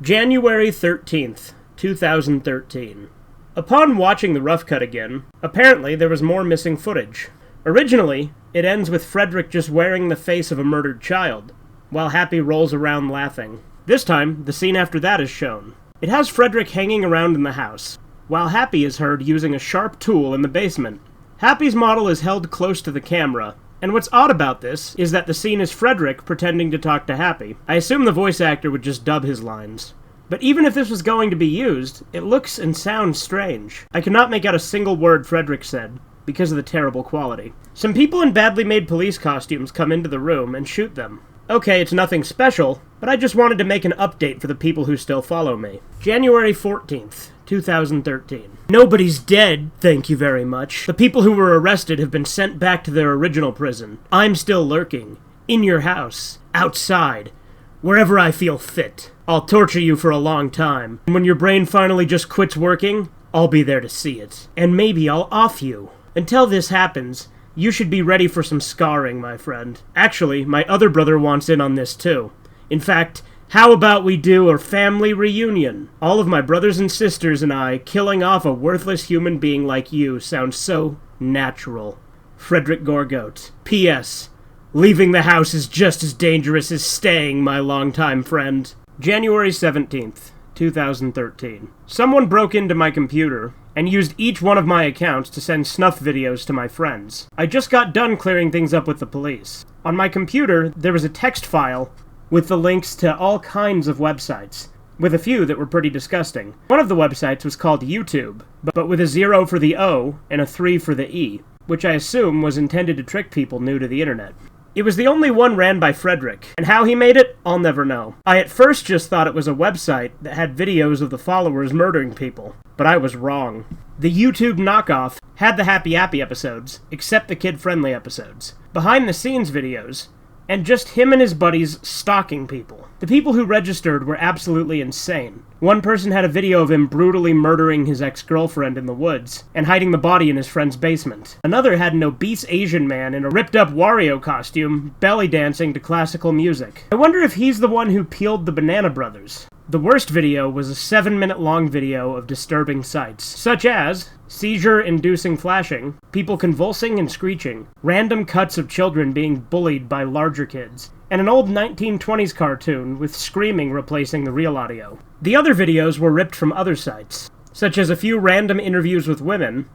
January 13th, 2013. Upon watching the rough cut again, apparently there was more missing footage. Originally, it ends with Frederick just wearing the face of a murdered child, while Happy rolls around laughing. This time, the scene after that is shown. It has Frederick hanging around in the house, while Happy is heard using a sharp tool in the basement. Happy's model is held close to the camera, and what's odd about this is that the scene is Frederick pretending to talk to Happy. I assume the voice actor would just dub his lines. But even if this was going to be used, it looks and sounds strange. I could not make out a single word Frederick said, because of the terrible quality. Some people in badly made police costumes come into the room and shoot them. Okay, it's nothing special, but I just wanted to make an update for the people who still follow me. January 14th, 2013. Nobody's dead, thank you very much. The people who were arrested have been sent back to their original prison. I'm still lurking. In your house. Outside. Wherever I feel fit. I'll torture you for a long time. And when your brain finally just quits working, I'll be there to see it. And maybe I'll off you. Until this happens, you should be ready for some scarring, my friend. Actually, my other brother wants in on this too. In fact, how about we do a family reunion? All of my brothers and sisters and I killing off a worthless human being like you sounds so natural. Frederick Gorgoat. P.S. Leaving the house is just as dangerous as staying, my longtime friend. January 17th, 2013. Someone broke into my computer and used each one of my accounts to send snuff videos to my friends. I just got done clearing things up with the police. On my computer, there was a text file with the links to all kinds of websites, with a few that were pretty disgusting. One of the websites was called YouTube, but with a 0 for the O and a 3 for the E, which I assume was intended to trick people new to the internet. It was the only one ran by Frederick, and how he made it, I'll never know. I at first just thought it was a website that had videos of the followers murdering people, but I was wrong. The YouTube knockoff had the Happy Appy episodes, except the kid-friendly episodes, behind-the-scenes videos, and just him and his buddies stalking people. The people who registered were absolutely insane. One person had a video of him brutally murdering his ex-girlfriend in the woods, and hiding the body in his friend's basement. Another had an obese Asian man in a ripped-up Wario costume, belly dancing to classical music. I wonder if he's the one who peeled the Banana Brothers. The worst video was a 7-minute-long video of disturbing sights, such as seizure-inducing flashing, people convulsing and screeching, random cuts of children being bullied by larger kids, and an old 1920s cartoon with screaming replacing the real audio. The other videos were ripped from other sites, such as a few random interviews with women,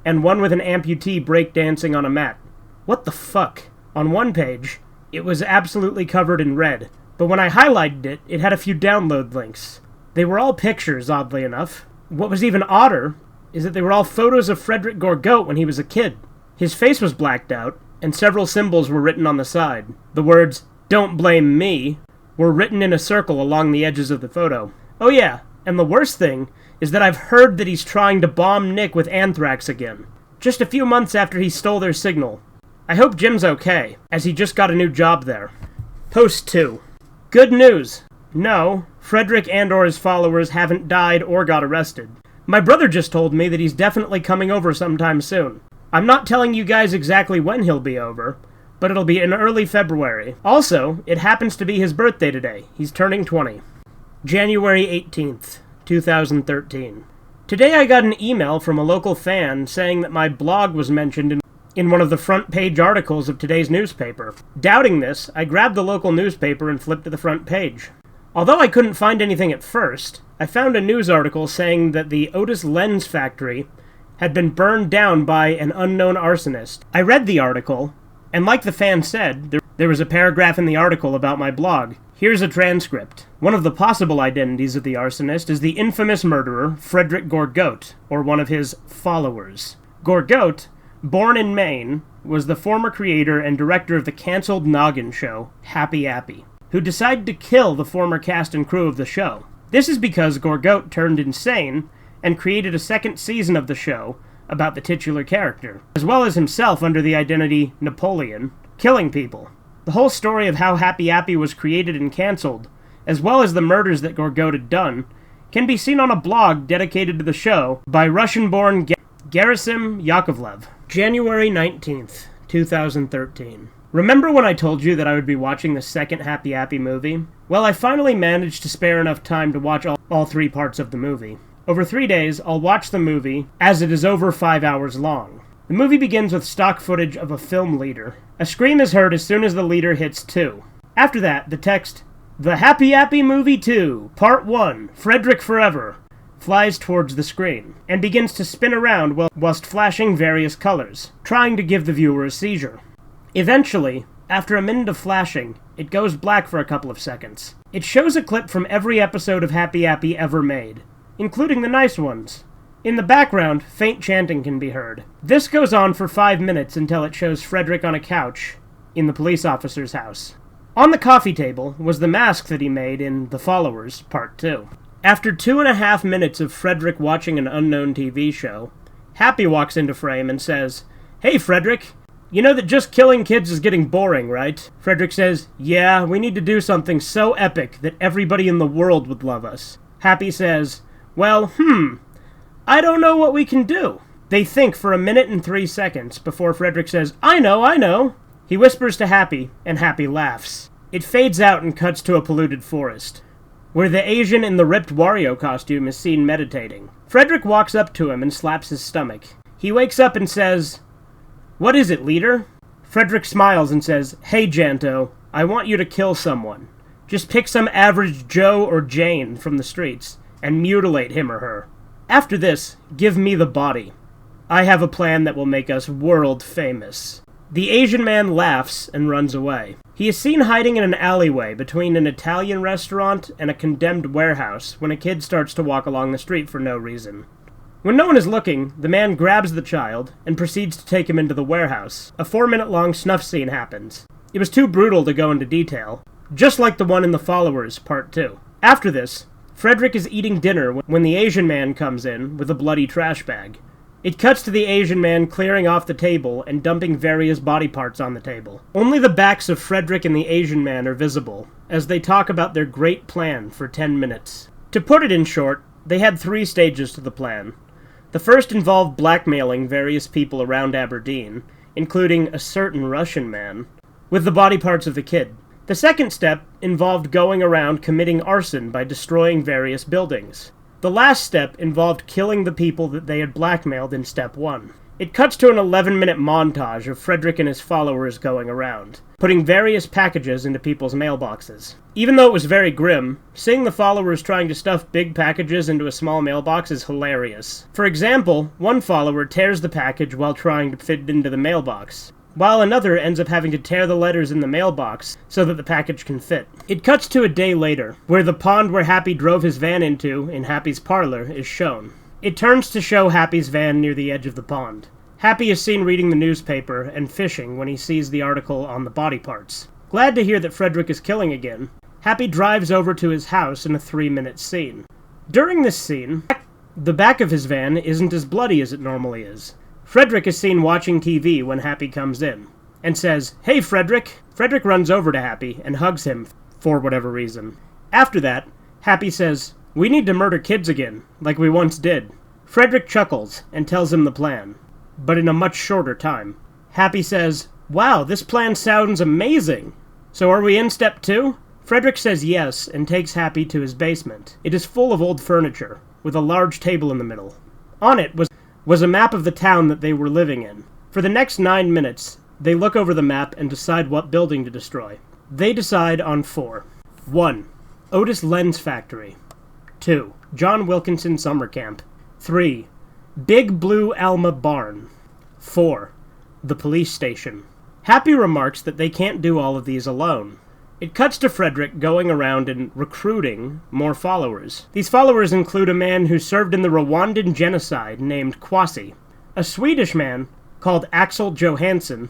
and one with an amputee breakdancing on a mat. What the fuck? On one page, it was absolutely covered in red, but when I highlighted it, it had a few download links. They were all pictures, oddly enough. What was even odder is that they were all photos of Frederick Gorgoat when he was a kid. His face was blacked out, and several symbols were written on the side. The words, "Don't blame me," were written in a circle along the edges of the photo. Oh yeah, and the worst thing is that I've heard that he's trying to bomb Nick with anthrax again, just a few months after he stole their signal. I hope Jim's okay, as he just got a new job there. Post 2. Good news. No, Frederick and/or his followers haven't died or got arrested. My brother just told me that he's definitely coming over sometime soon. I'm not telling you guys exactly when he'll be over, but it'll be in early February. Also, it happens to be his birthday today. He's turning 20. January 18th, 2013. Today I got an email from a local fan saying that my blog was mentioned in one of the front page articles of today's newspaper. Doubting this, I grabbed the local newspaper and flipped to the front page. Although I couldn't find anything at first, I found a news article saying that the Otis Lens factory had been burned down by an unknown arsonist. I read the article, and like the fan said, there was a paragraph in the article about my blog. Here's a transcript. One of the possible identities of the arsonist is the infamous murderer, Frederick Gorgoat, or one of his followers. Gorgoat, born in Maine, was the former creator and director of the cancelled Noggin show, Happy Appy, who decided to kill the former cast and crew of the show. This is because Gorgoat turned insane and created a second season of the show about the titular character, as well as himself under the identity Napoleon, killing people. The whole story of how Happy Appy was created and cancelled, as well as the murders that Gorgoat had done, can be seen on a blog dedicated to the show by Russian-born Gerasim Yakovlev. January 19th, 2013. Remember when I told you that I would be watching the second Happy Appy movie? Well, I finally managed to spare enough time to watch all 3 parts of the movie. Over 3 days, I'll watch the movie, as it is over 5 hours long. The movie begins with stock footage of a film leader. A scream is heard as soon as the leader hits 2. After that, the text, "The Happy Appy Movie 2, Part 1, Frederick Forever," flies towards the screen, and begins to spin around whilst flashing various colors, trying to give the viewer a seizure. Eventually, after a minute of flashing, it goes black for a couple of seconds. It shows a clip from every episode of Happy Appy ever made, including the nice ones. In the background, faint chanting can be heard. This goes on for 5 minutes until it shows Frederick on a couch in the police officer's house. On the coffee table was the mask that he made in The Followers, Part 2. After 2.5 minutes of Frederick watching an unknown TV show, Happy walks into frame and says, "Hey Frederick, you know that just killing kids is getting boring, right?" Frederick says, "Yeah, we need to do something so epic that everybody in the world would love us." Happy says, "Well, I don't know what we can do." They think for 1 minute and 3 seconds before Frederick says, I know. He whispers to Happy, and Happy laughs. It fades out and cuts to a polluted forest, where the Asian in the ripped Wario costume is seen meditating. Frederick walks up to him and slaps his stomach. He wakes up and says, "What is it, leader?" Frederick smiles and says, "Hey, Janto, I want you to kill someone. Just pick some average Joe or Jane from the streets and mutilate him or her. After this, give me the body. I have a plan that will make us world famous." The Asian man laughs and runs away. He is seen hiding in an alleyway between an Italian restaurant and a condemned warehouse when a kid starts to walk along the street for no reason. When no one is looking, the man grabs the child and proceeds to take him into the warehouse. A 4-minute-long snuff scene happens. It was too brutal to go into detail, just like the one in The Followers, Part 2. After this, Frederick is eating dinner when the Asian man comes in with a bloody trash bag. It cuts to the Asian man clearing off the table and dumping various body parts on the table. Only the backs of Frederick and the Asian man are visible, as they talk about their great plan for 10 minutes. To put it in short, they had 3 stages to the plan. The first involved blackmailing various people around Aberdeen, including a certain Russian man, with the body parts of the kid. The second step involved going around committing arson by destroying various buildings. The last step involved killing the people that they had blackmailed in step 1. It cuts to an 11-minute montage of Frederick and his followers going around, putting various packages into people's mailboxes. Even though it was very grim, seeing the followers trying to stuff big packages into a small mailbox is hilarious. For example, one follower tears the package while trying to fit it into the mailbox, while another ends up having to tear the letters in the mailbox so that the package can fit. It cuts to a day later, where the pond where Happy drove his van into in Happy's parlor is shown. It turns to show Happy's van near the edge of the pond. Happy is seen reading the newspaper and fishing when he sees the article on the body parts. Glad to hear that Frederick is killing again, Happy drives over to his house in a 3-minute scene. During this scene, the back of his van isn't as bloody as it normally is. Frederick is seen watching TV when Happy comes in, and says, "Hey, Frederick!" Frederick runs over to Happy and hugs him, for whatever reason. After that, Happy says, "We need to murder kids again, like we once did." Frederick chuckles and tells him the plan, but in a much shorter time. Happy says, "Wow, this plan sounds amazing! So are we in step 2? Frederick says yes and takes Happy to his basement. It is full of old furniture, with a large table in the middle. On it was a map of the town that they were living in. For the next 9 minutes, they look over the map and decide what building to destroy. They decide on 4. 1. Otis Lens Factory. 2. John Wilkinson Summer Camp. 3. Big Blue Alma Barn. 4. The police station. Happy remarks that they can't do all of these alone. It cuts to Frederick going around and recruiting more followers. These followers include a man who served in the Rwandan genocide named Kwasi, a Swedish man called Axel Johansson,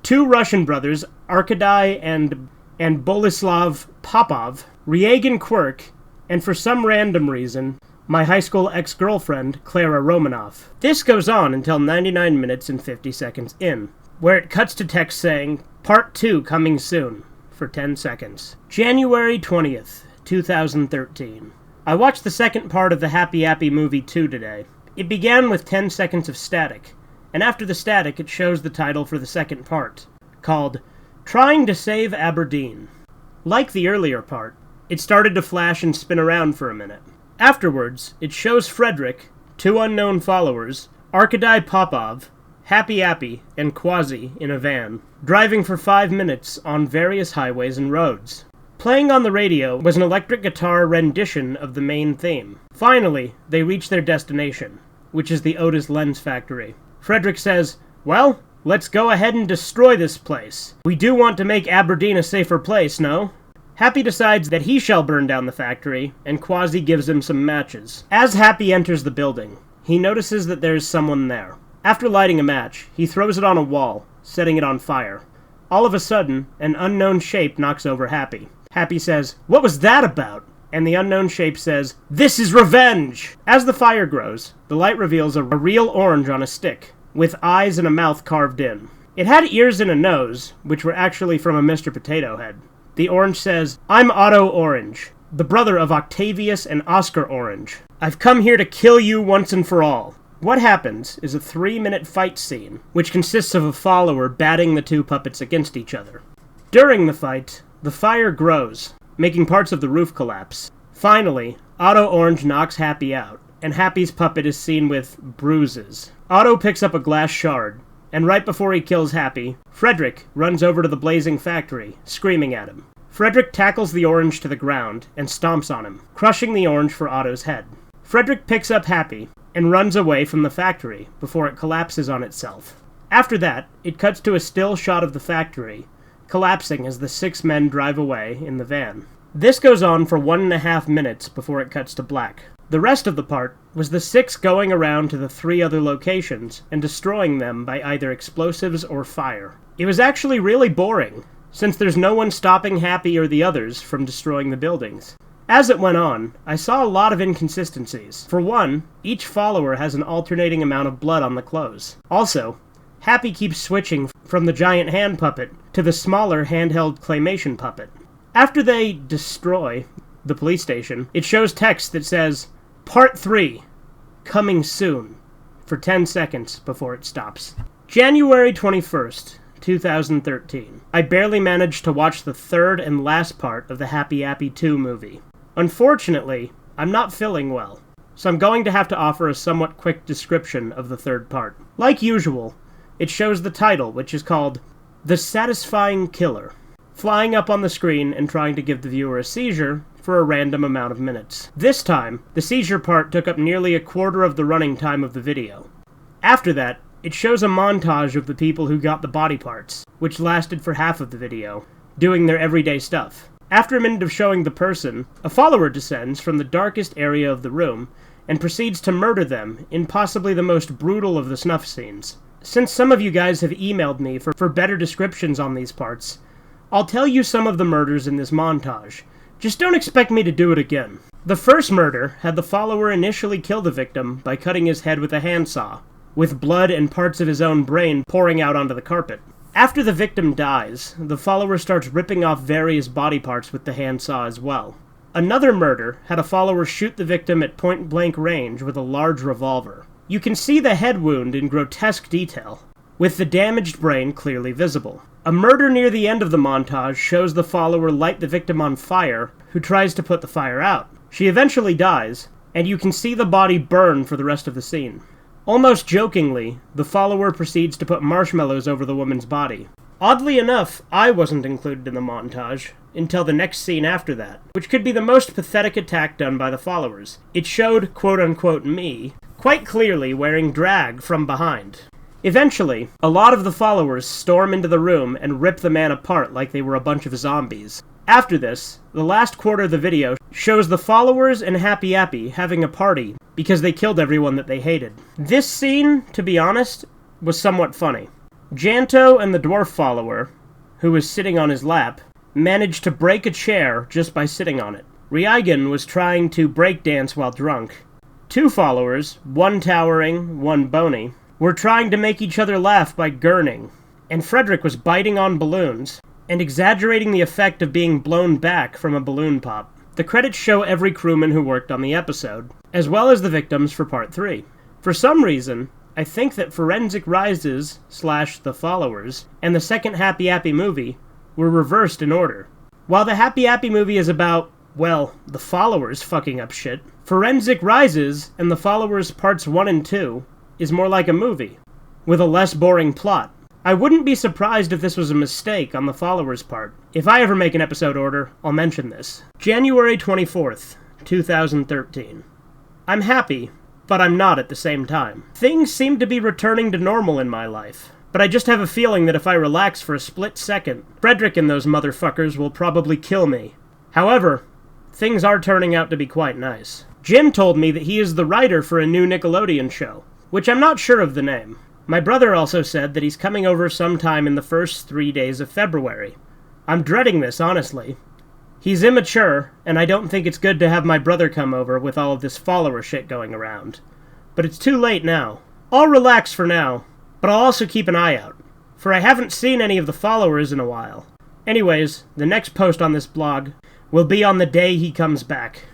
2 Russian brothers, Arkady and Bolislav Popov, Reagan Quirk, and for some random reason, my high school ex-girlfriend, Clara Romanoff. This goes on until 99 minutes and 50 seconds in, where it cuts to text saying, Part 2 coming soon, for 10 seconds. January 20th, 2013. I watched the second part of the Happy Appy Movie 2 today. It began with 10 seconds of static, and after the static it shows the title for the second part, called Trying to Save Aberdeen. Like the earlier part, It started to flash and spin around for a minute. Afterwards, it shows Frederick, 2 unknown followers, Arkady Popov, Happy Appy, and Quasi in a van, driving for 5 minutes on various highways and roads. Playing on the radio was an electric guitar rendition of the main theme. Finally, they reach their destination, which is the Otis Lens factory. Frederick says, "Well, let's go ahead and destroy this place. We do want to make Aberdeen a safer place, no?" Happy decides that he shall burn down the factory, and Quasi gives him some matches. As Happy enters the building, he notices that there is someone there. After lighting a match, he throws it on a wall, setting it on fire. All of a sudden, an unknown shape knocks over Happy. Happy says, "What was that about?" And the unknown shape says, "This is revenge!" As the fire grows, the light reveals a real orange on a stick, with eyes and a mouth carved in. It had ears and a nose, which were actually from a Mr. Potato Head. The orange says, "I'm Otto Orange, the brother of Octavius and Oscar Orange. I've come here to kill you once and for all." What happens is a 3-minute fight scene, which consists of a follower batting the 2 puppets against each other. During the fight, the fire grows, making parts of the roof collapse. Finally, Otto Orange knocks Happy out, and Happy's puppet is seen with bruises. Otto picks up a glass shard, and right before he kills Happy, Frederick runs over to the blazing factory, screaming at him. Frederick tackles the orange to the ground and stomps on him, crushing the orange for Otto's head. Frederick picks up Happy and runs away from the factory before it collapses on itself. After that, it cuts to a still shot of the factory, collapsing as the 6 men drive away in the van. This goes on for 1.5 minutes before it cuts to black. The rest of the part was the 6 going around to the 3 other locations and destroying them by either explosives or fire. It was actually really boring, since there's no one stopping Happy or the others from destroying the buildings. As it went on, I saw a lot of inconsistencies. For one, each follower has an alternating amount of blood on the clothes. Also, Happy keeps switching from the giant hand puppet to the smaller handheld claymation puppet. After they destroy the police station, it shows text that says, "Part 3, coming soon," for 10 seconds before it stops. January 21st, 2013. I barely managed to watch the 3rd and last part of the Happy Appy 2 movie. Unfortunately, I'm not feeling well, so I'm going to have to offer a somewhat quick description of the 3rd part. Like usual, it shows the title, which is called The Satisfying Killer, flying up on the screen and trying to give the viewer a seizure for a random amount of minutes. This time, the seizure part took up nearly a quarter of the running time of the video. After that, it shows a montage of the people who got the body parts, which lasted for half of the video, doing their everyday stuff. After a minute of showing the person, a follower descends from the darkest area of the room and proceeds to murder them in possibly the most brutal of the snuff scenes. Since some of you guys have emailed me for better descriptions on these parts, I'll tell you some of the murders in this montage. Just don't expect me to do it again. The first murder had the follower initially kill the victim by cutting his head with a handsaw, with blood and parts of his own brain pouring out onto the carpet. After the victim dies, the follower starts ripping off various body parts with the handsaw as well. Another murder had a follower shoot the victim at point-blank range with a large revolver. You can see the head wound in grotesque detail, with the damaged brain clearly visible. A murder near the end of the montage shows the follower light the victim on fire, who tries to put the fire out. She eventually dies, and you can see the body burn for the rest of the scene. Almost jokingly, the follower proceeds to put marshmallows over the woman's body. Oddly enough, I wasn't included in the montage until the next scene after that, which could be the most pathetic attack done by the followers. It showed quote-unquote me quite clearly wearing drag from behind. Eventually, a lot of the followers storm into the room and rip the man apart like they were a bunch of zombies. After this, the last quarter of the video shows the followers and Happy Appy having a party because they killed everyone that they hated. This scene, to be honest, was somewhat funny. Janto and the dwarf follower, who was sitting on his lap, managed to break a chair just by sitting on it. Ryugen was trying to breakdance while drunk. 2 followers, one towering, one bony, were trying to make each other laugh by gurning, and Frederick was biting on balloons and exaggerating the effect of being blown back from a balloon pop. The credits show every crewman who worked on the episode, as well as the victims for Part 3. For some reason, I think that Forensic Rises / The Followers and the second Happy Appy movie were reversed in order. While the Happy Appy movie is about well, the Followers fucking up shit. Forensic Rises and the Followers Parts 1 and 2 is more like a movie, with a less boring plot. I wouldn't be surprised if this was a mistake on the Followers' part. If I ever make an episode order, I'll mention this. January 24th, 2013. I'm happy, but I'm not at the same time. Things seem to be returning to normal in my life, but I just have a feeling that if I relax for a split second, Frederick and those motherfuckers will probably kill me. However, things are turning out to be quite nice. Jim told me that he is the writer for a new Nickelodeon show, which I'm not sure of the name. My brother also said that he's coming over sometime in the first 3 days of February. I'm dreading this, honestly. He's immature, and I don't think it's good to have my brother come over with all of this follower shit going around. But it's too late now. I'll relax for now, but I'll also keep an eye out, for I haven't seen any of the followers in a while. Anyways, the next post on this blog will be on the day he comes back.